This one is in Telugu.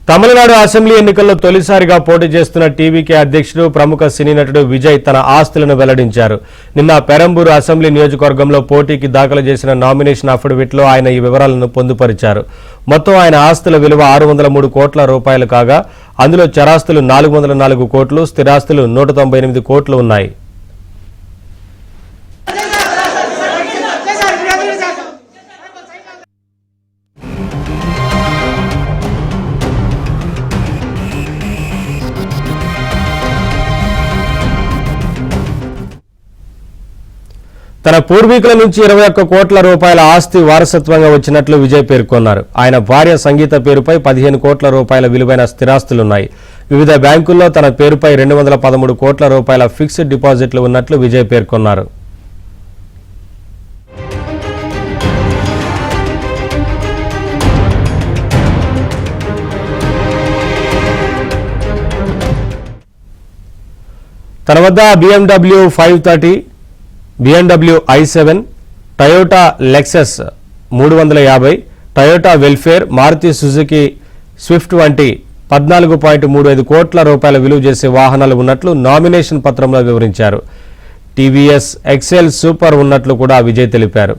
తమిళనాడు అసెంబ్లీ ఎన్నికల్లో తొలిసారిగా పోటీ చేస్తున్న టీవీకే అధ్యక్షుడు ప్రముఖ సినీ నటుడు విజయ్ తన ఆస్తులను వెల్లడించారు. నిన్న పెరంబూరు అసెంబ్లీ నియోజకవర్గంలో పోటీకి దాఖలు చేసిన నామినేషన్ అఫిడవిట్లో ఆయన ఈ వివరాలను పొందుపరిచారు. మొత్తం ఆయన ఆస్తుల విలువ 603 కోట్ల రూపాయలు కాగా అందులో చరాస్తులు 404 కోట్లు, స్థిరాస్తులు 198 కోట్లు ఉన్నాయి. తన పూర్వీకుల నుంచి 21 కోట్ల రూపాయల ఆస్తి వారసత్వంగా వచ్చినట్లు విజయ్ పేర్కొన్నారు. ఆయన భార్య సంగీత పేరుపై 15 కోట్ల రూపాయల విలువైన స్థిరాస్తులున్నాయి. వివిధ బ్యాంకుల్లో తన పేరుపై 213 కోట్ల రూపాయల ఫిక్స్డ్ డిపాజిట్లు ఉన్నట్లు విజయ్ పేర్కొన్నారు. తన వద్ద BMW 530, BMW i7, Toyota Lexus 350, Toyota Vellfire, Maruti Suzuki Swift వంటి 14.35 కోట్ల రూపాయల విలువ చేసే వాహనాలు ఉన్నట్లు నామినేషన్ పత్రంలో వివరించారు. టీవీఎస్ ఎక్సెల్ సూపర్ ఉన్నట్లు కూడా విజయ్ తెలిపారు.